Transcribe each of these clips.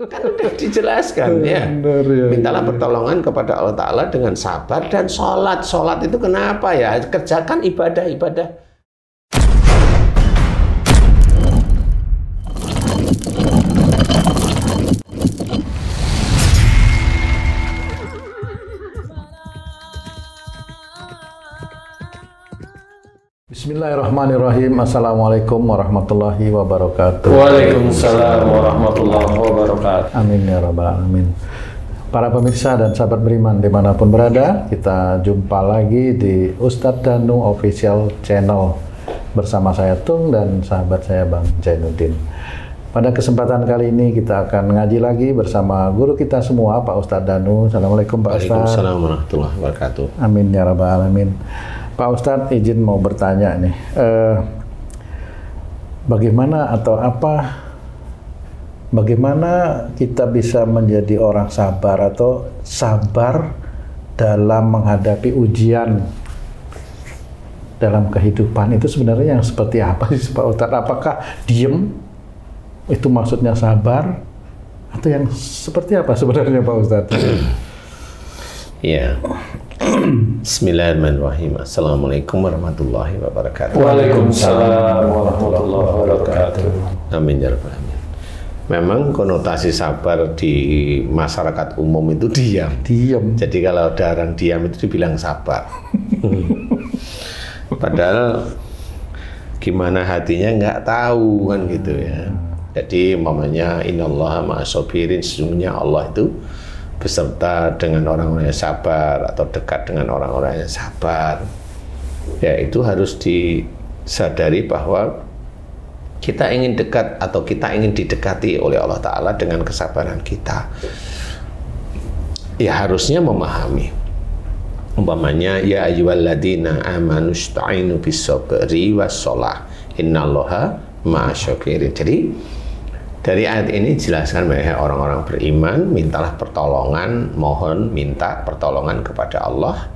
Kan udah dijelaskan ya. Benar, ya. Mintalah pertolongan kepada Allah Ta'ala dengan sabar dan sholat. Sholat itu kenapa ya? Kerjakan ibadah-ibadah. Bismillahirrahmanirrahim. Assalamualaikum warahmatullahi wabarakatuh. Waalaikumsalam warahmatullahi wabarakatuh. Amin ya rabbal alamin. Para pemirsa dan sahabat beriman dimanapun berada, kita jumpa lagi di Ustadz Danu Official Channel bersama saya Tung dan sahabat saya Bang Jainuddin. Pada kesempatan kali ini kita akan ngaji lagi bersama guru kita semua, Pak Ustadz Danu. Assalamualaikum Pak Ustadz. Waalaikumsalam warahmatullahi wabarakatuh. Amin ya rabbal alamin. Pak Ustadz izin mau bertanya nih, bagaimana kita bisa menjadi orang sabar atau sabar dalam menghadapi ujian dalam kehidupan itu sebenarnya yang seperti apa sih Pak Ustadz? Apakah diem itu maksudnya sabar atau yang seperti apa sebenarnya Pak Ustadz? Ya. Bismillahirrahmanirrahim. Assalamualaikum warahmatullahi wabarakatuh. Waalaikumsalam warahmatullahi wabarakatuh. Amin ya rabbal alamin. Memang konotasi sabar di masyarakat umum itu diam. Diam. Jadi kalau ada orang diam itu dibilang sabar. Padahal gimana hatinya nggak tahu kan gitu ya. Jadi umpamanya innallaha ma'as-sabirin, sesungguhnya Allah itu beserta dengan orang-orang yang sabar atau dekat dengan orang-orang yang sabar. Ya, itu harus disadari bahwa kita ingin dekat atau kita ingin didekati oleh Allah Ta'ala dengan kesabaran kita. Ya, harusnya memahami. Umpamanya, ya ayyuhalladzina amanu ista'inu bis-sabri was-shalah innallaha ma'asy-syabirin. Jadi dari ayat ini jelaskan bahwa orang-orang beriman mintalah pertolongan, mohon minta pertolongan kepada Allah,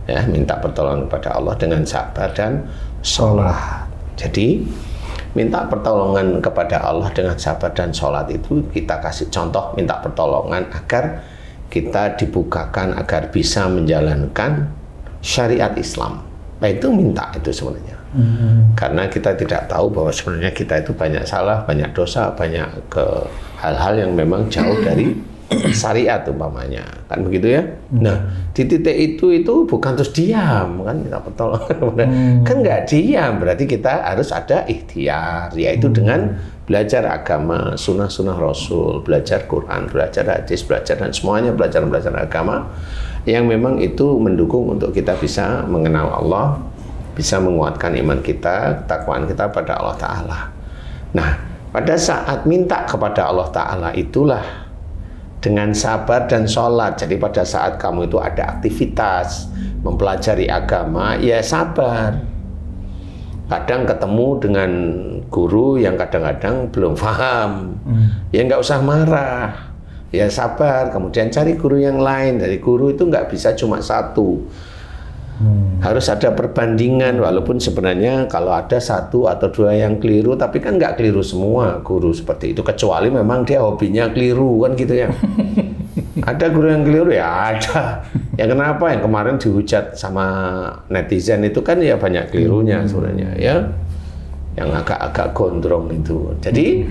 ya, minta pertolongan kepada Allah dengan sabar dan sholat. Jadi minta pertolongan kepada Allah dengan sabar dan sholat itu kita kasih contoh minta pertolongan agar kita dibukakan agar bisa menjalankan syariat Islam. Nah itu minta itu sebenarnya. Karena kita tidak tahu bahwa sebenarnya kita itu banyak salah, banyak dosa, banyak ke hal-hal yang memang jauh dari syariat umpamanya, kan begitu ya. Nah di titik itu bukan terus diam kan minta pertolongan, kan nggak diam, berarti kita harus ada ikhtiar, yaitu dengan belajar agama, sunnah-sunnah Rasul, belajar Quran, belajar hadis, belajar dan semuanya belajar agama yang memang itu mendukung untuk kita bisa mengenal Allah, bisa menguatkan iman kita, ketakwaan kita pada Allah Ta'ala. Nah, pada saat minta kepada Allah Ta'ala itulah dengan sabar dan sholat. Jadi pada saat kamu itu ada aktivitas mempelajari agama, ya sabar. Kadang ketemu dengan guru yang kadang-kadang belum paham, ya nggak usah marah. Ya sabar, kemudian cari guru yang lain. Dari guru itu nggak bisa cuma satu. Harus ada perbandingan, walaupun sebenarnya kalau ada satu atau dua yang keliru, tapi kan nggak keliru semua guru seperti itu, kecuali memang dia hobinya keliru kan gitu ya. Ada guru yang keliru ya ada. Ya kenapa yang kemarin dihujat sama netizen itu kan ya banyak kelirunya sebenarnya ya. Yang agak-agak gondrong itu. Jadi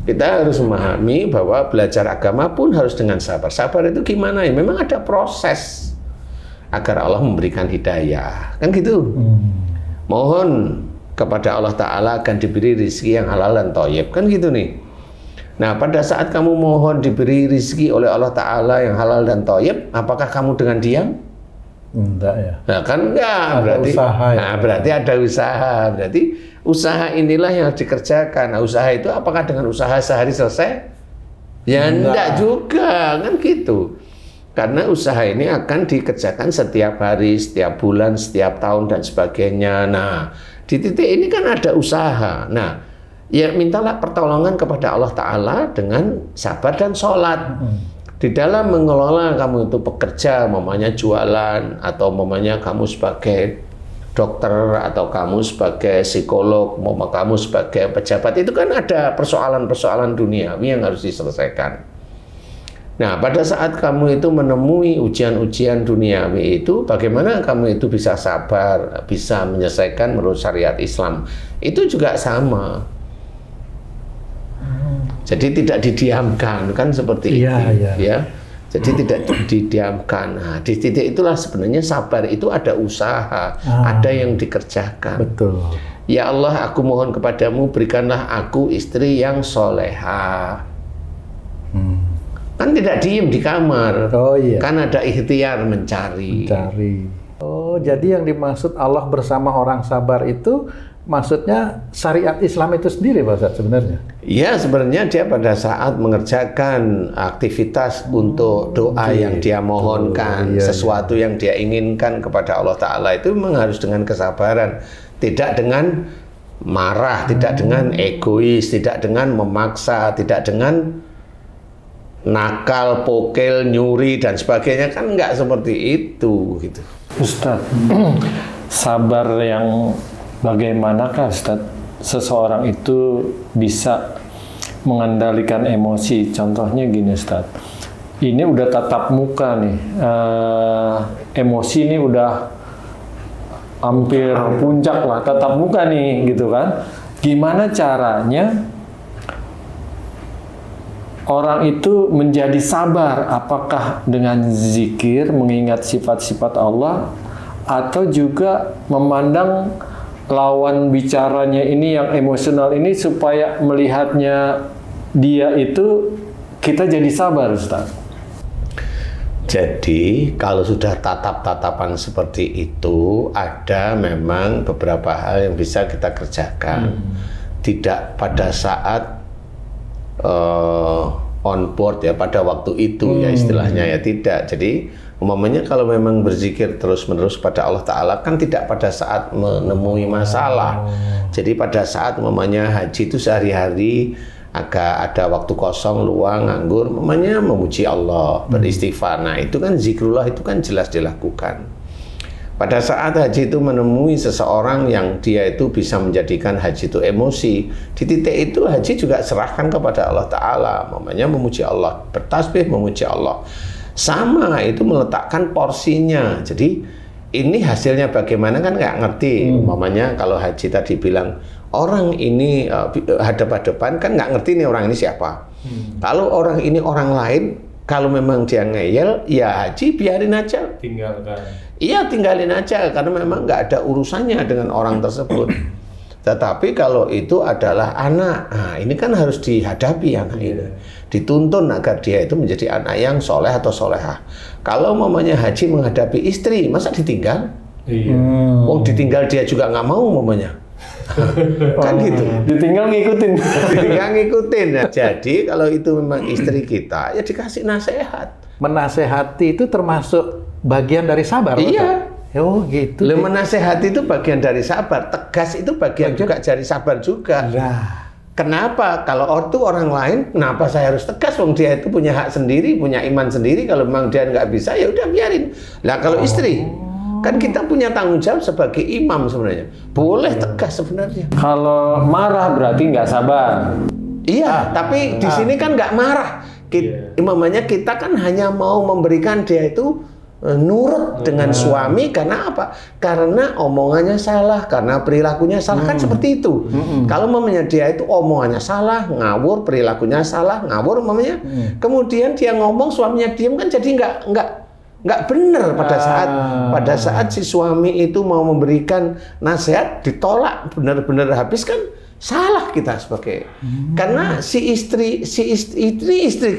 kita harus memahami bahwa belajar agama pun harus dengan sabar. Sabar itu gimana ya? Memang ada proses agar Allah memberikan hidayah, kan gitu. Mohon kepada Allah Ta'ala akan diberi rezeki yang halal dan thayyib, kan gitu nih. Nah pada saat kamu mohon diberi rezeki oleh Allah Ta'ala yang halal dan thayyib, apakah kamu dengan diam? Enggak ya. Nah kan enggak, berarti usaha, ya. Nah berarti ada usaha, berarti usaha inilah yang harus dikerjakan. Nah usaha itu apakah dengan usaha sehari selesai? Ya enggak juga, kan gitu. Karena usaha ini akan dikerjakan setiap hari, setiap bulan, setiap tahun dan sebagainya. Nah di titik ini kan ada usaha. Nah ya mintalah pertolongan kepada Allah Ta'ala dengan sabar dan sholat. Di dalam mengelola kamu itu pekerja, mamanya jualan, atau mamanya kamu sebagai dokter, atau kamu sebagai psikolog, kamu sebagai pejabat, itu kan ada persoalan-persoalan duniawi yang harus diselesaikan. Nah, pada saat kamu itu menemui ujian-ujian duniawi itu, bagaimana kamu itu bisa sabar, bisa menyelesaikan menurut syariat Islam. Itu juga sama. Jadi tidak didiamkan, kan seperti itu. Ya. Jadi tidak didiamkan. Nah, di titik itulah sebenarnya sabar itu ada usaha, ada yang dikerjakan. Betul. Ya Allah, aku mohon kepadamu, berikanlah aku istri yang soleha. Kan tidak diem di kamar, kan ada ikhtiar mencari. Oh, jadi yang dimaksud Allah bersama orang sabar itu maksudnya syariat Islam itu sendiri, Pak Ustadz, sebenarnya? Ya, sebenarnya dia pada saat mengerjakan aktivitas untuk doa yang dia mohonkan, sesuatu yang dia inginkan kepada Allah Ta'ala itu memang harus dengan kesabaran, tidak dengan marah, tidak dengan egois, tidak dengan memaksa, tidak dengan nakal, pokel, nyuri dan sebagainya, kan nggak seperti itu gitu. Ustadz, sabar yang bagaimanakah Ustadz seseorang itu bisa mengendalikan emosi? Contohnya gini Ustadz, ini udah tatap muka nih, emosi ini udah hampir puncak lah, tatap muka nih gitu kan. Gimana caranya orang itu menjadi sabar? Apakah dengan zikir, mengingat sifat-sifat Allah, atau juga memandang lawan bicaranya ini yang emosional ini supaya melihatnya dia itu kita jadi sabar, Ustaz? Jadi kalau sudah tatap-tatapan seperti itu, ada memang beberapa hal yang bisa kita kerjakan. Tidak pada saat on board ya, pada waktu itu ya istilahnya ya, tidak. Jadi umpamanya kalau memang berzikir terus-menerus pada Allah Ta'ala kan tidak pada saat menemui masalah. Jadi pada saat umpamanya haji itu sehari-hari agak ada waktu kosong, luang, nganggur, umpamanya memuji Allah, beristighfar. Nah itu kan zikrullah itu kan jelas dilakukan. Pada saat haji itu menemui seseorang yang dia itu bisa menjadikan haji itu emosi, di titik itu haji juga serahkan kepada Allah Ta'ala, namanya memuji Allah, bertasbih memuji Allah. Sama, itu meletakkan porsinya. Jadi ini hasilnya bagaimana kan nggak ngerti. Umpamanya kalau haji tadi bilang, orang ini hadap-hadapan kan nggak ngerti nih orang ini siapa. Kalau orang ini orang lain, kalau memang dia ngeyel, ya haji biarin aja. Tinggalkan. Iya, tinggalin aja, karena memang nggak ada urusannya dengan orang tersebut. Tetapi kalau itu adalah anak, nah ini kan harus dihadapi anak ini. Dituntun agar dia itu menjadi anak yang soleh atau solehah. Kalau mamanya haji menghadapi istri, masa ditinggal? Wong ditinggal dia juga nggak mau mamanya. Kan gitu. Ditinggal ngikutin. Ditinggal ngikutin. Nah, jadi kalau itu memang istri kita, ya dikasih nasihat. Menasehati itu termasuk bagian dari sabar. Iya. Oh gitu. Menasehati itu bagian dari sabar. Tegas itu bagian juga dari sabar juga. Kenapa? Kalau itu orang lain, kenapa saya harus tegas? Wong dia itu punya hak sendiri, punya iman sendiri. Kalau memang dia nggak bisa, ya udah biarin. Lah kalau istri, kan kita punya tanggung jawab sebagai imam sebenarnya. Boleh tegas sebenarnya. Kalau marah berarti nggak sabar. Iya, tapi di sini kan nggak marah. Imamnya kita kan hanya mau memberikan dia itu nurut dengan suami. Karena apa? Karena omongannya salah, karena perilakunya salah, kan seperti itu. Kalau mamanya dia itu omongannya salah, ngawur, perilakunya salah, ngawur mamanya, kemudian dia ngomong, suaminya diem, kan jadi nggak benar pada saat si suami itu mau memberikan nasihat ditolak benar-benar habis, kan salah kita sebagai karena si istri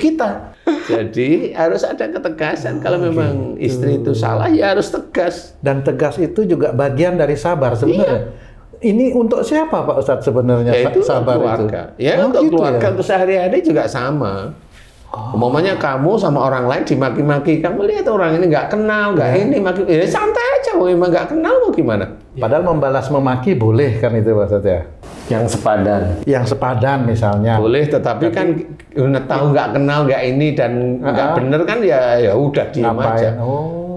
kita. Jadi harus ada ketegasan. Kalau memang istri itu salah, ya harus tegas. Dan tegas itu juga bagian dari sabar sebenarnya. Ini untuk siapa Pak Ustadz sebenarnya? Ya, itu sabar keluarga. Itu. Ya untuk keluarga, untuk sehari-hari juga sama. Umpamanya kamu sama orang lain dimaki-maki, kamu lihat orang ini nggak kenal, nggak ini maki, ya santai aja, emang nggak kenal mau gimana? Padahal membalas memaki boleh kan itu maksudnya? Yang sepadan. Yang sepadan misalnya. Boleh, tetapi kan tahu nggak kenal, nggak ini dan nggak bener kan, ya udah diam aja.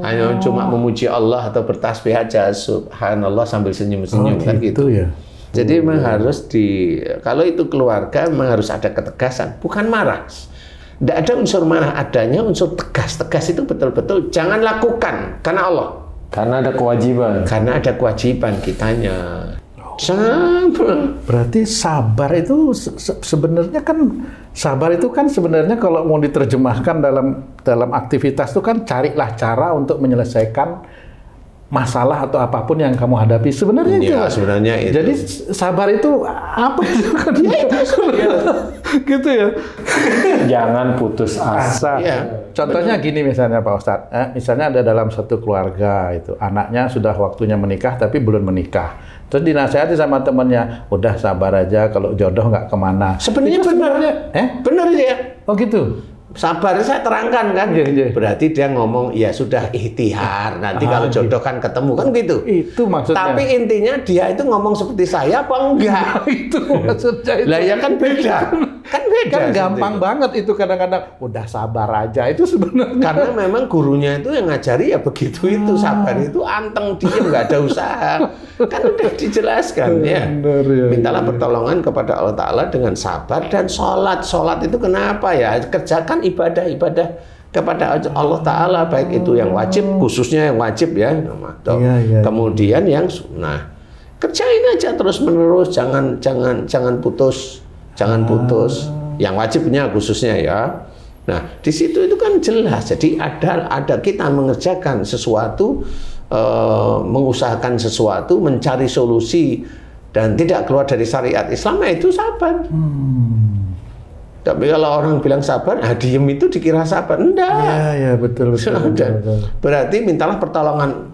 Hanya cuma memuji Allah atau bertasbih aja, subhanallah sambil senyum-senyum kan gitu. Ya. Jadi memang harus kalau itu keluarga memang harus ada ketegasan, bukan marah. Tidak ada unsur marah, adanya unsur tegas. Tegas itu betul-betul jangan lakukan karena Allah. Karena ada kewajiban. Karena ada kewajiban kitanya. Sabar. Berarti sabar itu sebenarnya kan sebenarnya kalau mau diterjemahkan dalam aktivitas itu kan carilah cara untuk menyelesaikan masalah atau apapun yang kamu hadapi. Sebenarnya itu. Ya, sebenarnya itu. Jadi sabar itu apa itu kan? Gitu ya. Jangan putus asa. Ya. Contohnya gini misalnya Pak Ustadz, misalnya ada dalam satu keluarga itu anaknya sudah waktunya menikah tapi belum menikah. Terus dinasihati sama temannya, udah sabar aja kalau jodoh nggak kemana. Sebenarnya benar ya. Oh gitu. Sabar saya terangkan kan. Berarti dia ngomong ya sudah ikhtiar. Nanti kalau jodoh kan ketemu kan gitu. Itu maksudnya. Tapi intinya dia itu ngomong seperti saya apa enggak? Itu maksudnya. Lah ya kan beda. Kan beda. Kan gampang banget itu kadang-kadang udah sabar aja itu sebenarnya. Karena memang gurunya itu yang ngajari ya begitu itu. Sabar itu anteng diem nggak ada usaha. Kan udah dijelaskan ya. Benar, ya. Mintalah pertolongan kepada Allah Ta'ala dengan sabar dan sholat. Sholat itu kenapa ya? Kerjakan ibadah-ibadah kepada Allah Ta'ala, baik itu yang wajib, khususnya yang wajib ya, kemudian yang sunnah. Kerjain aja terus menerus, jangan putus. Yang wajibnya khususnya ya. Nah, di situ itu kan jelas. Jadi ada kita mengerjakan sesuatu, mengusahakan sesuatu, mencari solusi dan tidak keluar dari syariat Islam, itu sabar. Tapi kalau orang bilang sabar, diem itu dikira sabar. Enggak. Iya, betul. Berarti mintalah pertolongan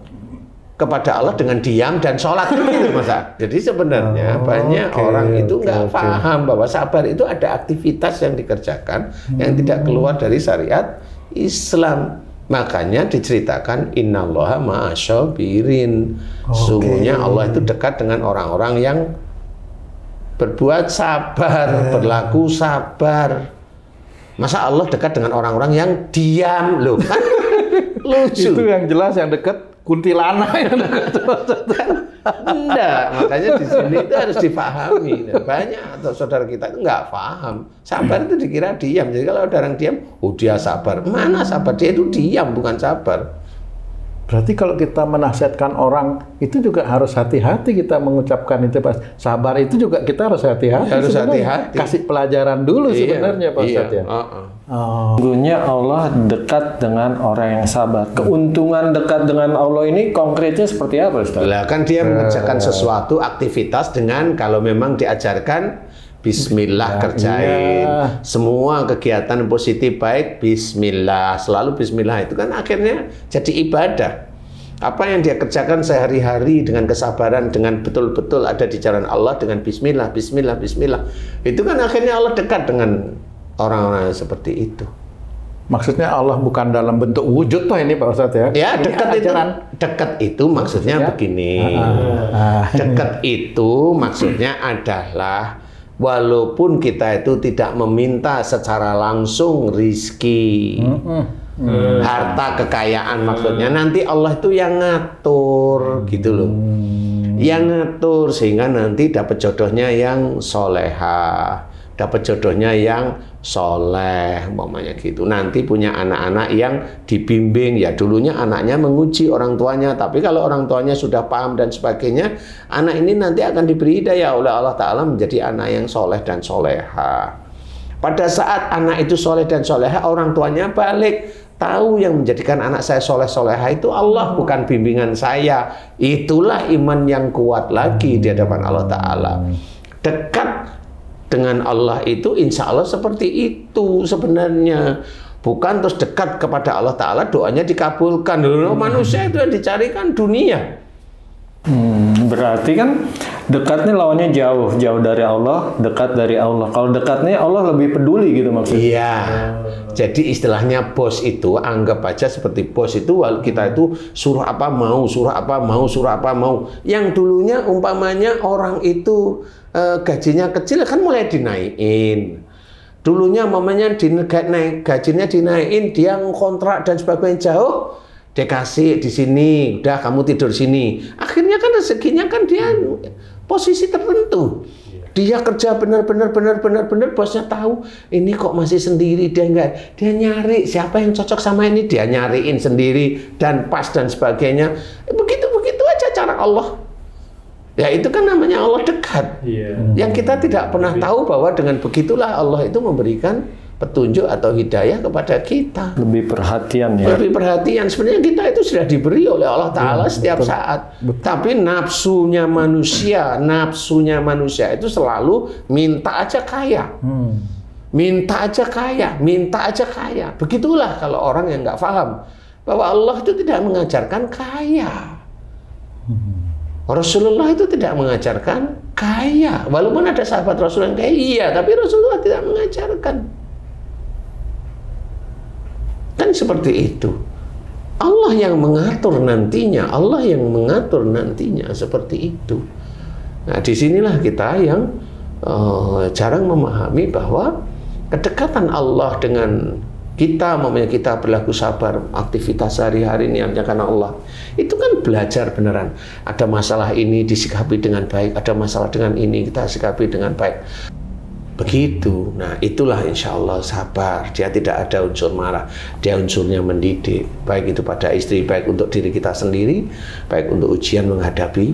kepada Allah dengan diam dan sholat gitu, Mas. Jadi sebenarnya banyak orang itu nggak paham bahwa sabar itu ada aktivitas yang dikerjakan yang tidak keluar dari syariat Islam. Makanya diceritakan innallaha ma'asyabirin. Sungguhnya Allah itu dekat dengan orang-orang yang berbuat sabar, berlaku sabar. Masa Allah dekat dengan orang-orang yang diam loh? Kan lucu. Itu yang jelas yang dekat kuntilanak yang dekat. Enggak, makanya di sini itu harus dipahami. Banyak atau saudara kita itu nggak paham. Sabar itu dikira diam. Jadi kalau ada orang diam, dia sabar. Mana sabar? Dia itu diam, bukan sabar. Berarti kalau kita menasihatkan orang itu juga harus hati-hati kita mengucapkan itu Pak. Sabar itu juga kita harus hati-hati. Harus hati-hati. Kasih pelajaran dulu sebenarnya Pak Ustadz ya. Sesungguhnya Allah dekat dengan orang yang sabar. Keuntungan dekat dengan Allah ini konkretnya seperti apa Ustaz? Lah kan dia mengerjakan sesuatu aktivitas dengan kalau memang diajarkan Bismillah kerjain. Semua kegiatan positif baik Bismillah. Selalu Bismillah itu kan akhirnya jadi ibadah. Apa yang dia kerjakan sehari-hari dengan kesabaran, dengan betul-betul ada di jalan Allah dengan Bismillah, Bismillah, Bismillah. Itu kan akhirnya Allah dekat dengan orang-orang seperti itu. Maksudnya Allah bukan dalam bentuk wujud toh ini Pak Ustadz ya? Ya dekat itu maksudnya begini. Dekat itu maksudnya adalah walaupun kita itu tidak meminta secara langsung rizki, harta kekayaan maksudnya, nanti Allah itu yang ngatur gitu loh. Yang ngatur sehingga nanti dapat jodohnya yang soleha, dapat jodohnya yang soleh, umpamanya gitu. Nanti punya anak-anak yang dibimbing, ya dulunya anaknya menguji orang tuanya, tapi kalau orang tuanya sudah paham dan sebagainya, anak ini nanti akan diberi hidayah oleh Allah Ta'ala menjadi anak yang soleh dan soleha. Pada saat anak itu soleh dan soleha, orang tuanya balik, tahu yang menjadikan anak saya soleh soleha itu Allah, bukan bimbingan saya. Itulah iman yang kuat lagi di hadapan Allah Ta'ala. Dekat dengan Allah itu insya Allah seperti itu sebenarnya. Bukan terus dekat kepada Allah Ta'ala doanya dikabulkan. Manusia itu yang dicarikan dunia. Berarti kan dekatnya lawannya jauh dari Allah, dekat dari Allah. Kalau dekatnya Allah lebih peduli gitu maksudnya. Iya. Jadi istilahnya bos itu anggap aja seperti bos itu, kita itu suruh apa mau, suruh apa mau, suruh apa mau. Yang dulunya umpamanya orang itu gajinya kecil kan mulai dinaikin. Dulunya umpamanya gajinya dinaikin, dia ngontrak dan sebagainya jauh, dia kasih di sini, udah kamu tidur sini. Akhirnya kan rezekinya kan dia posisi tertentu. Dia kerja benar, bosnya tahu ini kok masih sendiri, dia nyari siapa yang cocok sama ini, dia nyariin sendiri dan pas dan sebagainya. Begitu aja cara Allah. Ya itu kan namanya Allah dekat. Yang kita tidak pernah tahu bahwa dengan begitulah Allah itu memberikan petunjuk atau hidayah kepada kita. Lebih perhatian ya. Lebih perhatian. Sebenarnya kita itu sudah diberi oleh Allah Ta'ala setiap saat. Tapi nafsunya manusia itu selalu minta aja kaya. Minta aja kaya. Begitulah kalau orang yang nggak paham bahwa Allah itu tidak mengajarkan kaya. Rasulullah itu tidak mengajarkan kaya. Walaupun ada sahabat Rasul yang kaya, iya, tapi Rasulullah tidak mengajarkan. Kan seperti itu. Allah yang mengatur nantinya seperti itu. Nah, disinilah kita yang jarang memahami bahwa kedekatan Allah dengan kita, kita berlaku sabar, aktivitas sehari-hari ini hanya karena Allah. Itu kan belajar beneran. Ada masalah ini disikapi dengan baik, ada masalah dengan ini kita sikapi dengan baik. Begitu. Nah, itulah insya Allah sabar. Dia tidak ada unsur marah. Dia unsurnya mendidik. Baik itu pada istri, baik untuk diri kita sendiri, baik untuk ujian menghadapi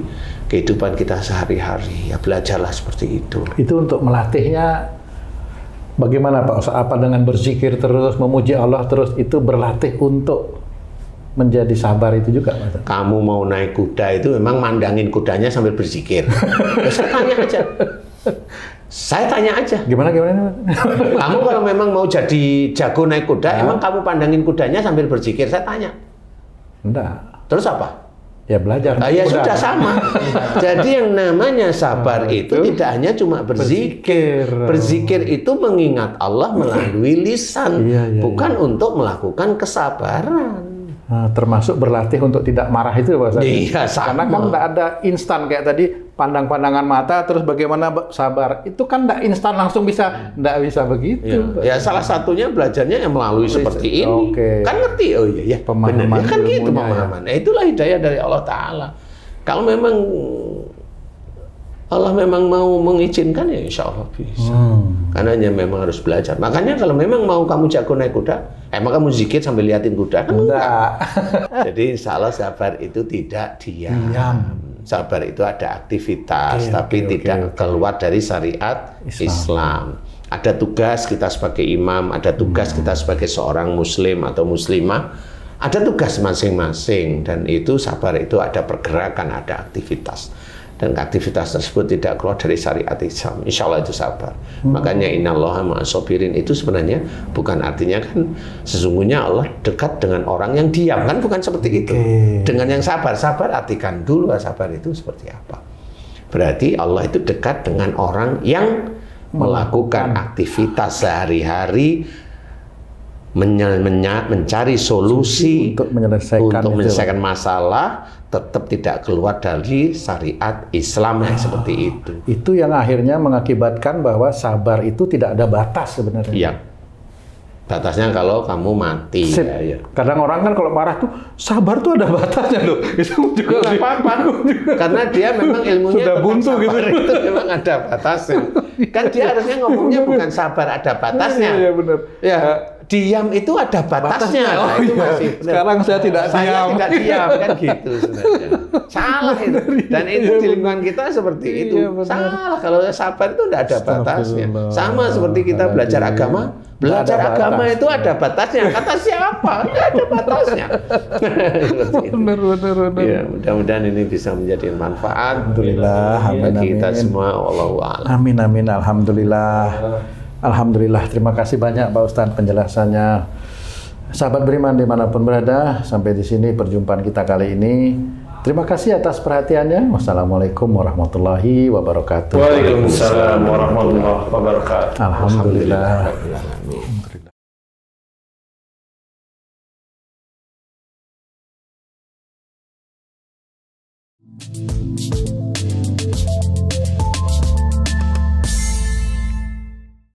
kehidupan kita sehari-hari. Ya belajarlah seperti itu. Itu untuk melatihnya bagaimana Pak? Apa dengan berzikir terus, memuji Allah terus, itu berlatih untuk menjadi sabar itu juga Pak? Kamu mau naik kuda itu memang mandangin kudanya sambil berzikir. Saya tanya aja. Saya tanya aja. Gimana? Kamu kalau memang mau jadi jago naik kuda, emang kamu pandangin kudanya sambil berzikir? Saya tanya. Enggak. Terus apa? Ya belajar. Ya sudah sama. Jadi yang namanya sabar itu tidak hanya cuma berzikir. Berzikir itu mengingat Allah melalui lisan, bukan untuk melakukan kesabaran. Nah, termasuk berlatih untuk tidak marah itu Pak Ustaz. Iya, sama. Karena kan tidak ada instan kayak tadi pandang-pandangan mata terus bagaimana sabar. Itu kan tidak instan langsung bisa, tidak bisa begitu. Ya salah satunya belajarnya yang melalui seperti ini. Kan ngerti? Oh iya, benar. Ya kan gitu pemahaman. Nah, itulah hidayah dari Allah Ta'ala. Kalau memang Allah memang mau mengizinkan ya insya Allah bisa. Karena memang harus belajar. Makanya kalau memang mau kamu jago naik kuda, emang kamu zikir sambil liatin kuda? Kan enggak. Jadi insya Allah sabar itu tidak diam. Sabar itu ada aktivitas, tapi tidak keluar dari syariat Islam. Ada tugas kita sebagai imam, ada tugas kita sebagai seorang muslim atau muslimah, ada tugas masing-masing. Dan itu sabar itu ada pergerakan, ada aktivitas. Dan aktivitas tersebut tidak keluar dari syariat Islam. Insya Allah itu sabar. Makanya innallaha ma'as-sabirin itu sebenarnya bukan artinya kan sesungguhnya Allah dekat dengan orang yang diam, kan bukan seperti itu. Dengan yang sabar, artikan dulu sabar itu seperti apa. Berarti Allah itu dekat dengan orang yang melakukan aktivitas sehari-hari, mencari solusi untuk menyelesaikan masalah, tetap tidak keluar dari syariat Islam yang seperti itu. Itu yang akhirnya mengakibatkan bahwa sabar itu tidak ada batas sebenarnya. Iya. Batasnya kalau kamu mati. Ya. Kadang orang kan kalau marah tuh sabar tuh ada batasnya loh. Itu juga nggak apa-apa. Karena dia memang ilmunya sudah buntu gitu. Itu memang ada batasnya. Kan dia harusnya ngomongnya bukan sabar ada batasnya. Iya benar. Ya. Diam itu ada batasnya. Oh, itu masih benar. Sekarang saya tidak diam kan gitu sebenarnya. Salah itu. Dan itu di lingkungan kita seperti itu. Salah kalau sabar itu tidak ada batasnya. Sama seperti kita belajar agama. Belajar agama itu ada batasnya. Kata siapa? Tidak ada batasnya. Benar. Ya, mudah-mudahan ini bisa menjadi manfaat. Alhamdulillah. Bagi kita semua. Wallahu a'lam. Amin. Alhamdulillah. Alhamdulillah, terima kasih banyak Pak Ustadz penjelasannya. Sahabat beriman dimanapun berada, sampai di sini perjumpaan kita kali ini. Terima kasih atas perhatiannya. Wassalamualaikum warahmatullahi wabarakatuh. Waalaikumsalam warahmatullahi wabarakatuh. Alhamdulillah. Alhamdulillah.